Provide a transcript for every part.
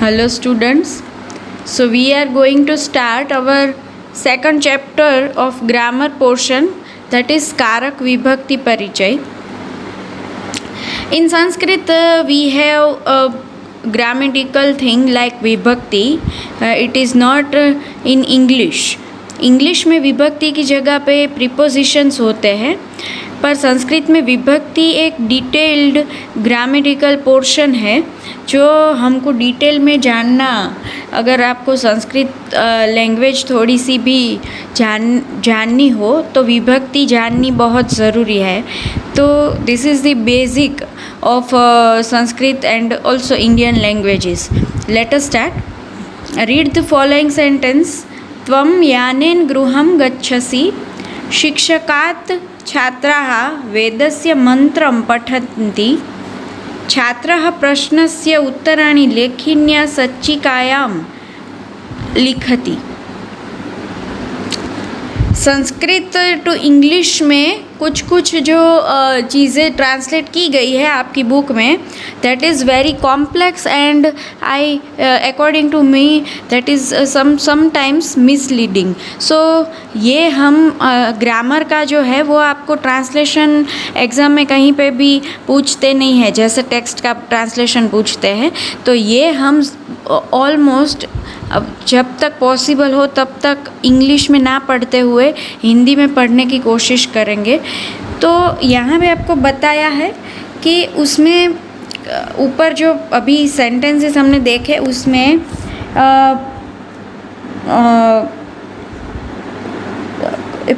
Hello students. So we are going to start our second chapter of grammar portion, that is Karak Vibhakti Parichay. In Sanskrit we have a grammatical thing like Vibhakti. It is not in English. English में विभक्ति की जगह पे prepositions होते हैं, पर संस्कृत में विभक्ति एक डिटेल्ड ग्रामेटिकल पोर्शन है जो हमको डिटेल में जानना, अगर आपको संस्कृत लैंग्वेज थोड़ी सी भी जाननी हो तो विभक्ति जाननी बहुत ज़रूरी है. तो this is the basic of Sanskrit and also Indian languages. Let us start. Read the following sentence. त्वं यानेन गृहं गच्छसि, शिक्षकात् छात्राः वेदस्य मन्त्रं पठन्ति, छात्रः प्रश्नस्य उत्तराणि लेखिन्या सच्चिकायां लिखति. संस्कृत टू इंग्लिश में कुछ जो चीज़ें ट्रांसलेट की गई है आपकी बुक में, that is very complex and I according to me that is sometimes misleading. So ये हम ग्रामर का जो है वो आपको ट्रांसलेशन एग्ज़ाम में कहीं पे भी पूछते नहीं है, जैसे टेक्स्ट का ट्रांसलेशन पूछते हैं. तो ये हम ऑलमोस्ट अब जब तक पॉसिबल हो तब तक इंग्लिश में ना पढ़ते हुए हिंदी में पढ़ने की कोशिश करेंगे. तो यहाँ पे आपको बताया है कि उसमें ऊपर जो अभी सेंटेंसेस हमने देखे उसमें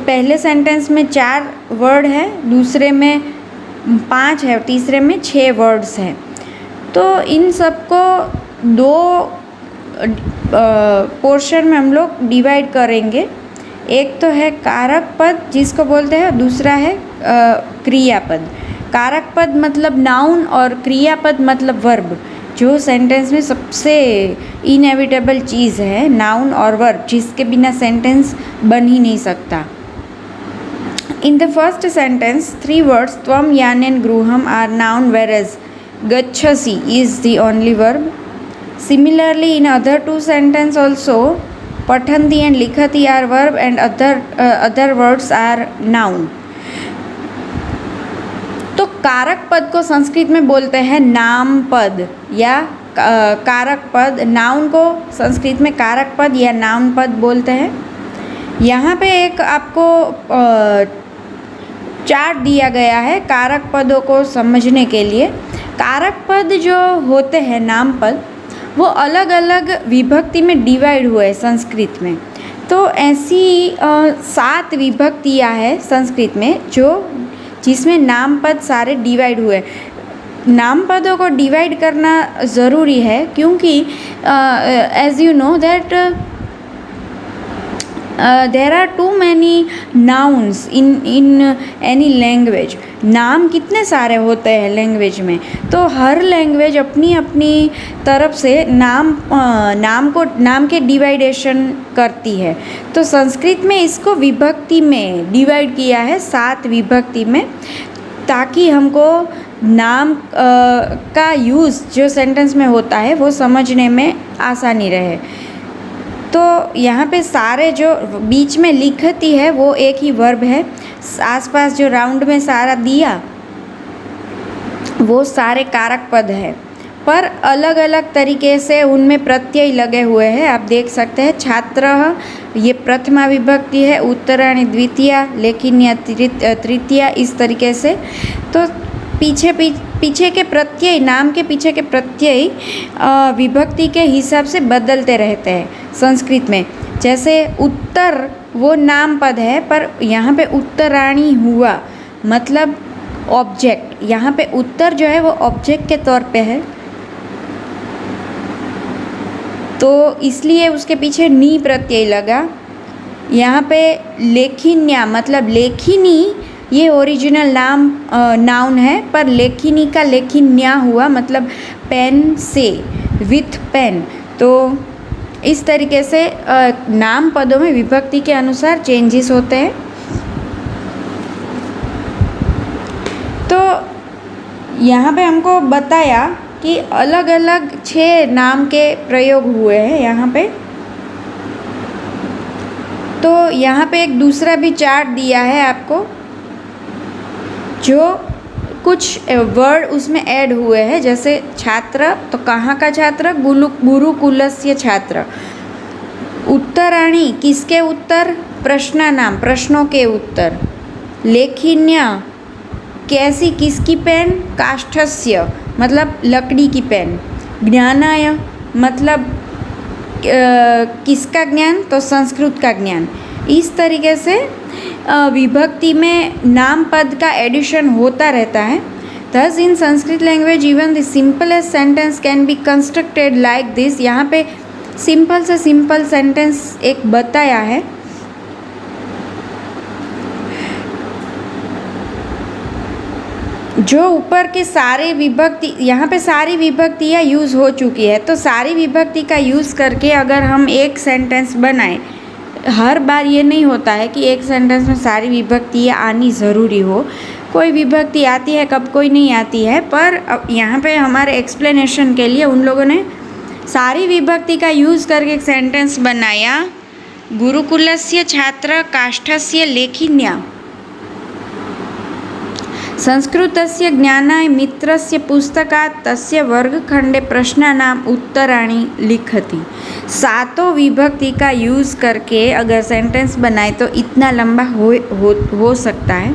पहले सेंटेंस में 4 वर्ड है, दूसरे में 5 है और तीसरे में 6 वर्ड्स हैं. तो इन सबको 2 पोर्शन में हम लोग डिवाइड करेंगे. एक तो है कारक पद जिसको बोलते हैं, दूसरा है क्रियापद. कारक पद मतलब नाउन और क्रियापद मतलब वर्ब, जो सेंटेंस में सबसे इनएविटेबल चीज़ है, नाउन और वर्ब, जिसके बिना सेंटेंस बन ही नहीं सकता. In the first sentence 3 words त्वम यानेन गृहम आर नाउन, whereas गच्छसि is the only verb. Similarly, in other 2 sentences also, pathanti and likhati are verb and other words are noun. तो कारक पद को संस्कृत में बोलते हैं नाम पद या कारक पद. नाउन को संस्कृत में कारक पद या नाउन पद बोलते हैं. यहाँ पे एक आपको चार्ट दिया गया है कारक पदों को समझने के लिए. कारक पद जो होते हैं नाम पद, वो अलग अलग विभक्ति में डिवाइड हुए संस्कृत में. तो ऐसी 7 विभक्तियाँ हैं संस्कृत में जिसमें नाम पद सारे डिवाइड हुए. नाम पदों को डिवाइड करना ज़रूरी है क्योंकि as you know that there are too many nouns in any language. नाम कितने सारे होते हैं लैंग्वेज में, तो हर लैंग्वेज अपनी अपनी तरफ से नाम के डिवाइडेशन करती है. तो संस्कृत में इसको विभक्ति में डिवाइड किया है 7 विभक्ति में, ताकि हमको नाम का यूज़ जो सेंटेंस में होता है वो समझने में आसानी रहे. तो यहाँ पे सारे जो बीच में लिखती है वो एक ही वर्ब है. आसपास जो राउंड में सारा दिया वो सारे कारक पद है, पर अलग अलग तरीके से उनमें प्रत्यय लगे हुए हैं. आप देख सकते हैं छात्रः ये प्रथमा विभक्ति है, उत्तराणी द्वितीया, लेखिन्या तृतीया, इस तरीके से. तो पीछे के प्रत्यय, नाम के पीछे के प्रत्यय विभक्ति के हिसाब से बदलते रहते हैं संस्कृत में. जैसे उत्तर वो नाम पद है, पर यहाँ पे उत्तराणी हुआ मतलब ऑब्जेक्ट. यहाँ पे उत्तर जो है वो ऑब्जेक्ट के तौर पे है, तो इसलिए उसके पीछे नी प्रत्यय लगा. यहाँ पे लेखिन्या मतलब लेखिनी, ये ओरिजिनल नाउन है, पर लेखिनी का लेखिन्या हुआ मतलब पेन से, विथ पेन. तो इस तरीके से नाम पदों में विभक्ति के अनुसार चेंजेस होते हैं. तो यहाँ पे हमको बताया कि अलग अलग 6 नाम के प्रयोग हुए हैं यहाँ पे। तो यहाँ पे एक दूसरा भी चार्ट दिया है आपको, जो कुछ वर्ड उसमें ऐड हुए हैं, जैसे छात्र, तो कहाँ का छात्र? गुरुकुलस्य छात्र। उत्तराणी, किसके उत्तर? प्रश्न नाम, प्रश्नों के उत्तर। लेखिन्या, कैसी, किसकी पेन? काष्ठस्य, मतलब लकड़ी की पेन। ज्ञानाय, मतलब किसका ज्ञान? तो संस्कृत का ज्ञान। इस तरीके से विभक्ति में नाम पद का एडिशन होता रहता है। Thus in Sanskrit language even the simplest sentence can be constructed like this। यहाँ पे सिंपल से सिंपल सेंटेंस एक बताया है। जो ऊपर के सारे विभक्ति, यहाँ पे सारी विभक्तियाँ यूज़ हो चुकी है, तो सारी विभक्ति का यूज़ करके अगर हम एक सेंटेंस बनाएं, हर बार ये नहीं होता है कि एक सेंटेंस में सारी विभक्तियाँ आनी ज़रूरी हो। कोई विभक्ति आती है, कब कोई नहीं आती है, पर अब यहाँ पे हमारे एक्सप्लेनेशन के लिए उन लोगों ने सारी विभक्ति का यूज़ करके एक सेंटेंस बनाया। गुरुकुलस्य छात्र काष्ठस्य लेखिन्या, संस्कृतस्य ज्ञानाय मित्रस्य पुस्तकात् तस्य वर्गखंडे प्रश्नानाम उत्तराणि लिखति। सातों विभक्ति का यूज़ करके अगर सेंटेंस बनाए तो इतना लंबा हो सकता है।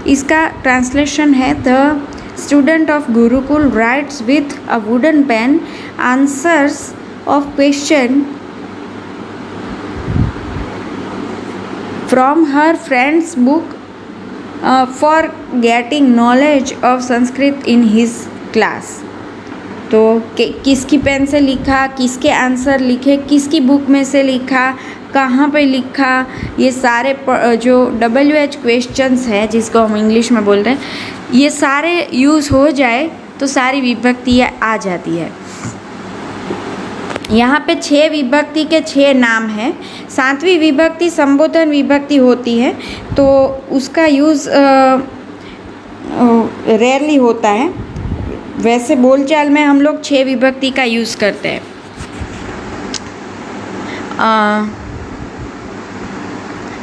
इसका ट्रांसलेशन है, the student of Gurukul writes with a wooden pen answers of question from her friends book for getting knowledge of Sanskrit in his class. तो किसकी पेन से लिखा, किसके आंसर लिखे, किसकी बुक में से लिखा, कहाँ पे लिखा, ये सारे जो WH क्वेश्चंस है जिसको हम इंग्लिश में बोल रहे हैं, ये सारे यूज़ हो जाए तो सारी विभक्तियाँ आ जाती है। यहाँ पे 6 विभक्ति के 6 नाम हैं। 7वीं विभक्ति संबोधन विभक्ति होती है, तो उसका यूज़ रेयरली होता है। वैसे बोलचाल में हम लोग 6 विभक्ति का यूज़ करते हैं।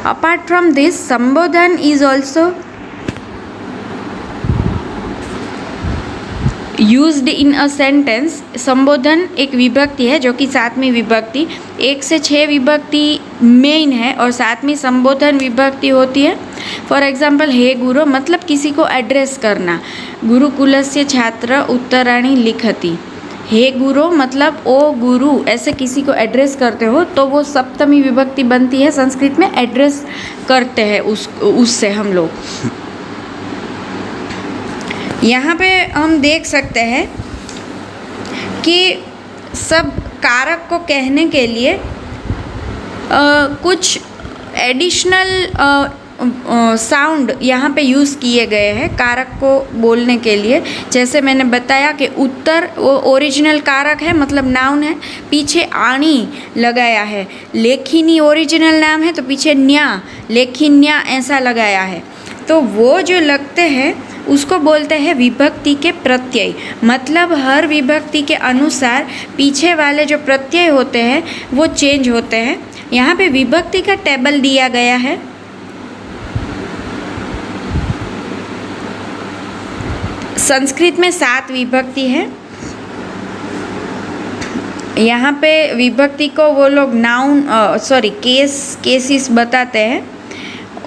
अपार्ट फ्रॉम दिस, संबोधन is also used in a sentence. संबोधन एक विभक्ति है जो कि 7वीं विभक्ति, 1 से 6 विभक्ति मेन है और 7वीं संबोधन विभक्ति होती है। फॉर एग्जाम्पल, हे गुरु, मतलब किसी को एड्रेस करना। गुरुकुलस्य छात्र उत्तराणि लिखति। हे गुरु मतलब ओ गुरु, ऐसे किसी को एड्रेस करते हो तो वो 7वीं विभक्ति बनती है। संस्कृत में एड्रेस करते हैं उससे हम लोग। यहाँ पे हम देख सकते हैं कि सब कारक को कहने के लिए कुछ एडिशनल साउंड यहाँ पे यूज़ किए गए हैं कारक को बोलने के लिए। जैसे मैंने बताया कि उत्तर वो ओरिजिनल कारक है, मतलब नाउन है, पीछे आणी लगाया है। लेखिनी ओरिजिनल नाम है तो पीछे न्या, लेखिन्या ऐसा लगाया है। तो वो जो लगते हैं उसको बोलते हैं विभक्ति के प्रत्यय। मतलब हर विभक्ति के अनुसार पीछे वाले जो प्रत्यय होते हैं वो चेंज होते हैं। यहाँ पे विभक्ति का टेबल दिया गया है। संस्कृत में 7 विभक्ति है। यहाँ पे विभक्ति को वो लोग नाउन केसेस बताते हैं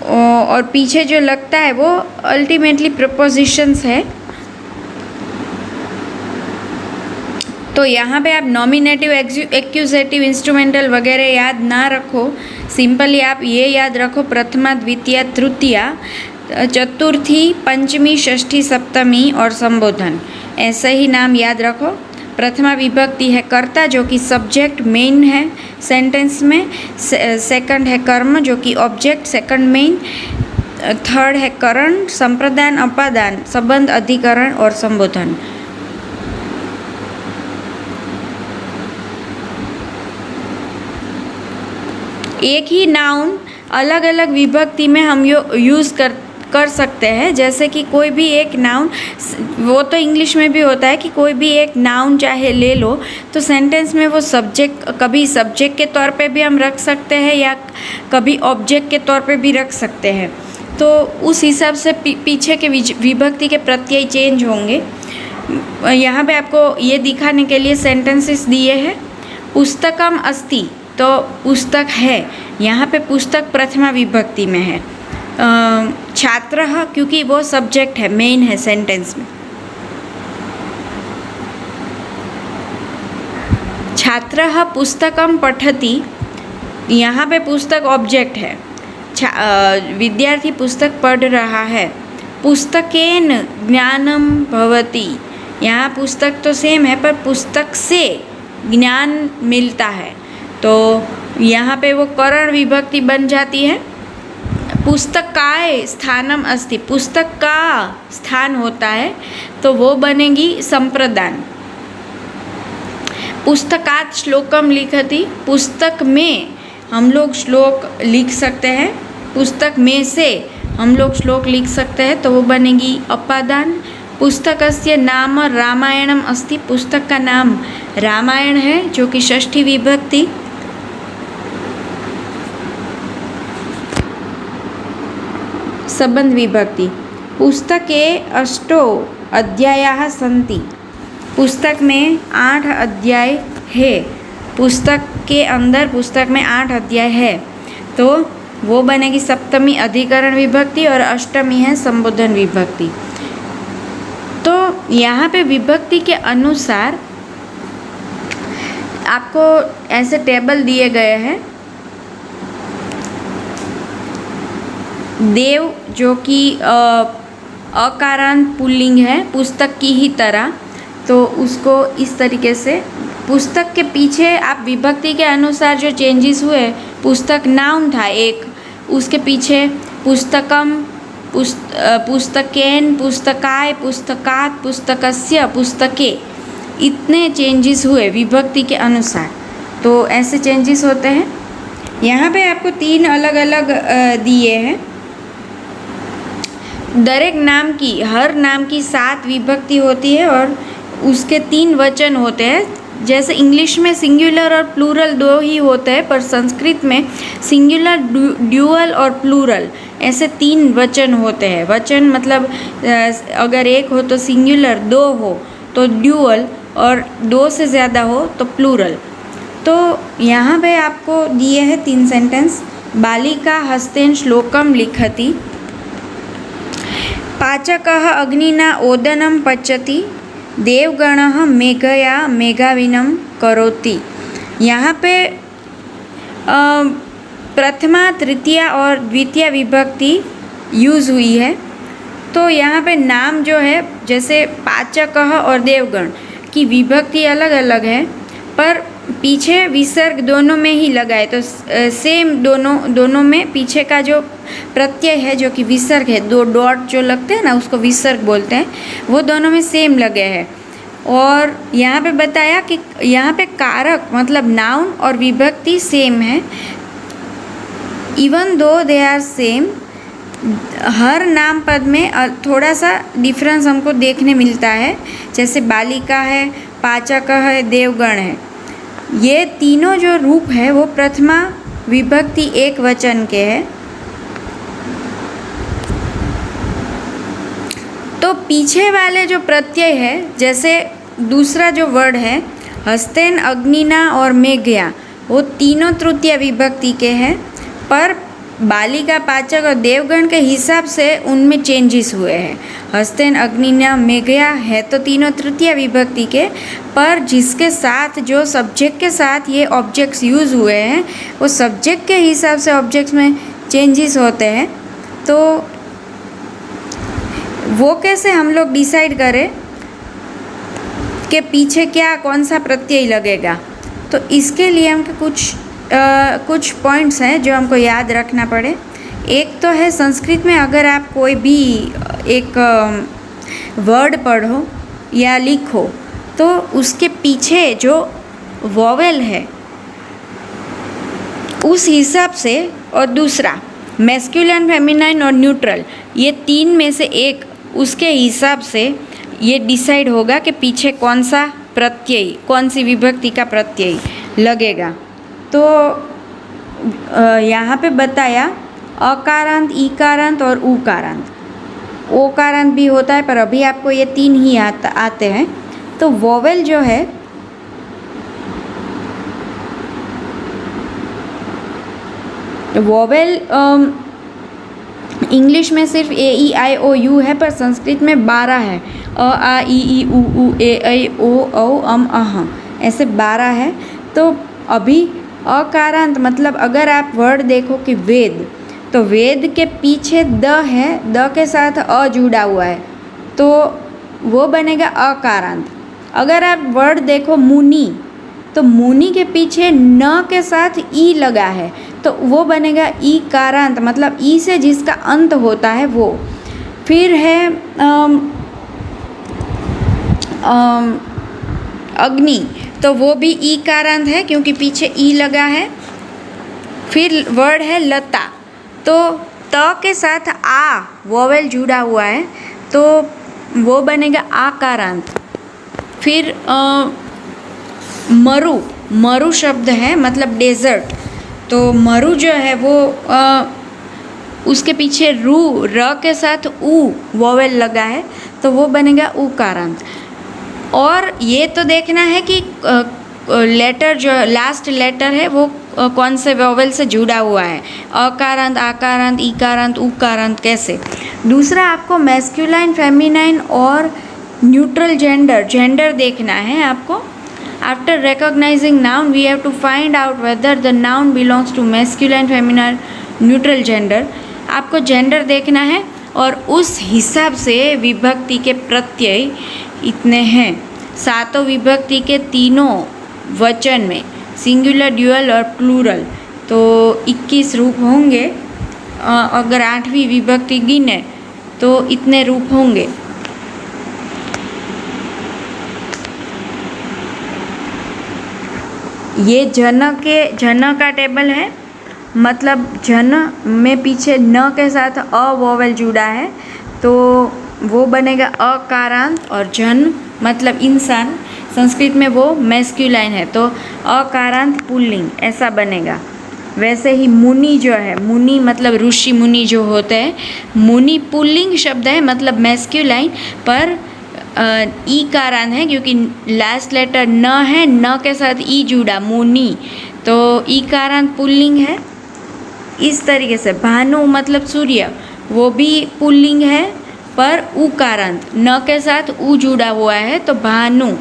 और पीछे जो लगता है वो अल्टीमेटली प्रपोजिशंस है। तो यहाँ पे आप नॉमिनेटिव, एक्यूजेटिव, इंस्ट्रूमेंटल वगैरह याद ना रखो, सिंपली आप ये याद रखो, प्रथमा, द्वितीया, तृतीया, चतुर्थी, पंचमी, षष्ठी, सप्तमी और संबोधन, ऐसे ही नाम याद रखो। प्रथमा विभक्ति है कर्ता जो कि सब्जेक्ट मेन है सेंटेंस में। सेकंड है कर्म जो कि ऑब्जेक्ट सेकंड मेन। थर्ड है करण, संप्रदान, अपादान, संबंध, अधिकरण और संबोधन। एक ही नाउन अलग अलग विभक्ति में हम यूज़ कर सकते हैं। जैसे कि कोई भी एक नाउन, वो तो इंग्लिश में भी होता है कि कोई भी एक नाउन चाहे ले लो तो सेंटेंस में वो सब्जेक्ट, कभी सब्जेक्ट के तौर पे भी हम रख सकते हैं या कभी ऑब्जेक्ट के तौर पे भी रख सकते हैं। तो उस हिसाब से पीछे के विभक्ति के प्रत्यय चेंज होंगे। यहाँ पे आपको ये दिखाने के लिए सेंटेंसेस दिए हैं। पुस्तकम अस्ति, तो पुस्तक है, यहाँ पे पुस्तक प्रथमा विभक्ति में है। छात्रः, क्योंकि वो सब्जेक्ट है, मेन है सेंटेंस में। छात्रः पुस्तकम पठति, यहाँ पे पुस्तक ऑब्जेक्ट है, विद्यार्थी पुस्तक पढ़ रहा है। पुस्तकेन ज्ञानम भवति, यहाँ पुस्तक तो सेम है पर पुस्तक से ज्ञान मिलता है, तो यहाँ पे वो करण विभक्ति बन जाती है। पुस्तकाय स्थानम अस्ति, पुस्तक का स्थान होता है तो वो बनेगी संप्रदान। पुस्तकात् श्लोकम लिखति, पुस्तक में हम लोग श्लोक लिख सकते हैं, पुस्तक में से हम लोग श्लोक लिख सकते हैं तो वो बनेगी अपादान। पुस्तकस्य नाम रामायणम अस्ति, पुस्तक का नाम रामायण है जो कि षष्ठी विभक्ति। संबंध विभक्ति। पुस्तके अष्टो अध्यायाः सन्ति, पुस्तक में 8 अध्याय है, पुस्तक के अंदर पुस्तक में 8 अध्याय है तो वो बनेगी सप्तमी अधिकरण विभक्ति और अष्टमी है संबोधन विभक्ति। तो यहाँ पे विभक्ति के अनुसार आपको ऐसे टेबल दिए गए हैं। देव जो कि अकारांत पुल्लिंग है पुस्तक की ही तरह, तो उसको इस तरीके से पुस्तक के पीछे आप विभक्ति के अनुसार जो चेंजेस हुए, पुस्तक नाउन था एक, उसके पीछे पुस्तकम, पुस्तकेन, पुस्तकाय, पुस्तकात्, पुस्तकस्य, पुस्तके, इतने चेंजेस हुए विभक्ति के अनुसार। तो ऐसे चेंजेस होते हैं। यहाँ पे आपको 3 अलग अलग दिए हैं। दरेक नाम की, हर नाम की 7 विभक्ति होती है और उसके 3 वचन होते हैं। जैसे इंग्लिश में सिंगुलर और प्लूरल 2 ही होते हैं, पर संस्कृत में सिंगुलर, ड्यूअल और प्लूरल ऐसे 3 वचन होते हैं। वचन मतलब अगर एक हो तो सिंगुलर, 2 हो तो ड्यूअल और 2 से ज़्यादा हो तो प्लूरल। तो यहाँ पे आपको दिए हैं 3 सेंटेंस। बालिका हस्तेन श्लोकम लिखति, पाचकः अग्निना ओदनं पचति, देवगणः मेघया मेघाविनं करोति। यहाँ पे प्रथमा, तृतीया और द्वितीय विभक्ति यूज़ हुई है। तो यहाँ पे नाम जो है, जैसे पाचकः और देवगण की विभक्ति अलग अलग है पर पीछे विसर्ग दोनों में ही लगा है, तो सेम दोनों में पीछे का जो प्रत्यय है जो कि विसर्ग है, 2 डॉट जो लगते हैं ना उसको विसर्ग बोलते हैं, वो दोनों में सेम लगे हैं। और यहाँ पे बताया कि यहाँ पे कारक मतलब नाउन और विभक्ति सेम है। Even though they are same, हर नाम पद में थोड़ा सा डिफरेंस हमको देखने मिलता है। जैसे बालिका है, पाचक है, देवगण है, ये तीनों जो रूप है वो प्रथमा विभक्ति एक वचन के हैं। तो पीछे वाले जो प्रत्यय है, जैसे दूसरा जो वर्ड है हस्तेन, अग्निना और मेघया, वो तीनों तृतीय विभक्ति के हैं, पर बालिका, पाचक और देवगण के हिसाब से उनमें चेंजेस हुए हैं। हस्तेन, अग्निना, मेघया है तो तीनों तृतीय विभक्ति के, पर जिसके साथ जो सब्जेक्ट के साथ ये ऑब्जेक्ट्स यूज़ हुए हैं वो सब्जेक्ट के हिसाब से ऑब्जेक्ट्स में चेंजेस होते हैं। तो वो कैसे हम लोग डिसाइड करें कि पीछे क्या कौन सा प्रत्यय लगेगा, तो इसके लिए हमको कुछ पॉइंट्स हैं जो हमको याद रखना पड़े। एक तो है संस्कृत में अगर आप कोई भी एक वर्ड पढ़ो या लिखो तो उसके पीछे जो वॉवेल है उस हिसाब से, और दूसरा मैस्कुलिन, फेमिनाइन और न्यूट्रल, ये तीन में से एक उसके हिसाब से ये डिसाइड होगा कि पीछे कौन सा प्रत्यय, कौन सी विभक्ति का प्रत्यय लगेगा। तो यहाँ पे बताया अकारांत, ईकारांत और उकारांत। ओकारांत भी होता है, पर अभी आपको ये तीन ही आते हैं। तो वोवेल जो है, वोवेल इंग्लिश में सिर्फ ए ई आई ओ यू है, पर संस्कृत में 12 है। अ आ ई ई उ ऊ ए ऐ ओ औ अम अह, ऐसे 12 है। तो अभी अकारांत मतलब अगर आप वर्ड देखो कि वेद, तो वेद के पीछे द है, द के साथ अ जुड़ा हुआ है, तो वो बनेगा अकारांत। अगर आप वर्ड देखो मुनि, तो मुनि के पीछे न के साथ ई लगा है, तो वो बनेगा ई कारांत, मतलब ई से जिसका अंत होता है वो। फिर है अग्नि, तो वो भी ई कारांत है क्योंकि पीछे ई लगा है। फिर वर्ड है लता, तो त के साथ आ वोवेल जुड़ा हुआ है, तो वो बनेगा आकारांत। फिर मरु, मरु शब्द है मतलब डेजर्ट, तो मरु जो है वो उसके पीछे रू, र के साथ ऊ वोवेल लगा है, तो वो बनेगा उकारांत। और ये तो देखना है कि लेटर जो लास्ट लेटर है वो कौन से वोवेल से जुड़ा हुआ है, अकारांत, आकारांत, ईकारांत, उकारांत, कैसे। दूसरा आपको मैस्कुलाइन, फेमिनाइन और न्यूट्रल जेंडर देखना है आपको। After recognizing noun we have to find out whether the noun belongs to masculine, feminine, neutral gender. आपको जेंडर देखना है और उस हिसाब से विभक्ति के प्रत्यय इतने हैं। सातों विभक्ति के तीनों वचन में सिंगुलर, ड्यूअल और प्लूरल, तो 21 रूप होंगे। अगर 8वीं विभक्ति गिने तो इतने रूप होंगे। ये जन का टेबल है, मतलब जन में पीछे न के साथ अ वोवेल जुड़ा है, तो वो बनेगा अकारांत। और जन मतलब इंसान, संस्कृत में वो मैस्कुलाइन है, तो अकारांत पुल्लिंग ऐसा बनेगा। वैसे ही मुनि जो है, मुनि मतलब ऋषि मुनि जो होते हैं, मुनि पुल्लिंग शब्द है मतलब मैस्कुलाइन, पर ई कारांत है क्योंकि लास्ट लेटर न है, न के साथ ई जुड़ा, मुनि, तो ई कारांत पुल्लिंग है। इस तरीके से भानु मतलब सूर्य, वो भी पुल्लिंग है पर उकारांत, न के साथ उ जुड़ा हुआ है, तो भानु,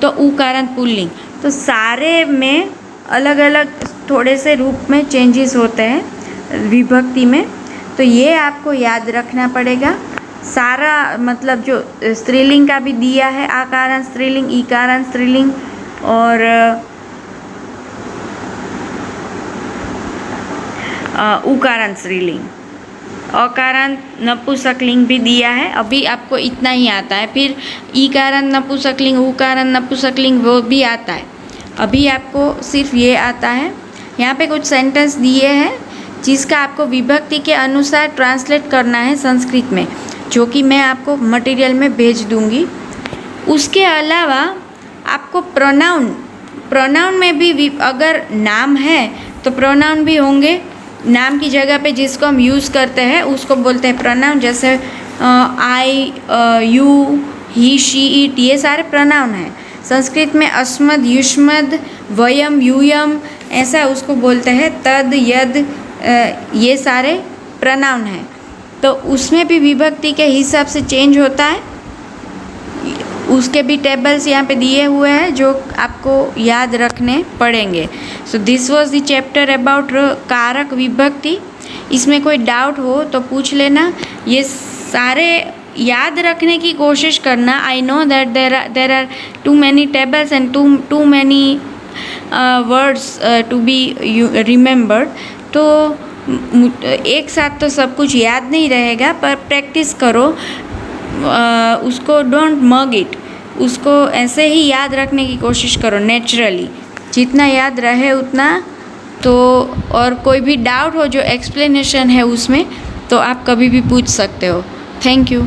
तो उकारांत पुल्लिंग। तो सारे में अलग अलग थोड़े से रूप में चेंजेस होते हैं विभक्ति में, तो ये आपको याद रखना पड़ेगा। सारा मतलब जो स्त्रीलिंग का भी दिया है, आकारांत स्त्रीलिंग, ईकारांत स्त्रीलिंग और उकारांत स्त्रीलिंग, अकारांत नपुंसकलिंग भी दिया है। अभी आपको इतना ही आता है। फिर ईकारांत नपुंसकलिंग, उकारांत नपुंसकलिंग वो भी आता है। अभी आपको सिर्फ ये आता है। यहाँ पे कुछ सेंटेंस दिए हैं जिसका आपको विभक्ति के अनुसार ट्रांसलेट करना है संस्कृत में, जो कि मैं आपको मटेरियल में भेज दूँगी। उसके अलावा आपको प्रोनाउन में भी अगर नाम है तो प्रोनाउन भी होंगे। नाम की जगह पे जिसको हम यूज़ करते हैं उसको बोलते हैं प्रोनाउन, जैसे आई, यू, ही, शी, इट, ये सारे प्रोनाउन हैं। संस्कृत में अस्मद, युष्मद, वयम, यूयम ऐसा उसको बोलते हैं। तद, यद, ये सारे प्रोनाउन हैं। तो उसमें भी विभक्ति के हिसाब से चेंज होता है। उसके भी टेबल्स यहाँ पे दिए हुए हैं जो आपको याद रखने पड़ेंगे। So this was the chapter about कारक विभक्ति। इसमें कोई डाउट हो तो पूछ लेना। ये सारे याद रखने की कोशिश करना। I know that there are too many tables and too many words to be remembered. तो एक साथ तो सब कुछ याद नहीं रहेगा, पर प्रैक्टिस करो। उसको डोंट मग इट, उसको ऐसे ही याद रखने की कोशिश करो नेचुरली। जितना याद रहे उतना तो और कोई भी डाउट हो जो एक्सप्लेनेशन है उसमें, तो आप कभी भी पूछ सकते हो। Thank you.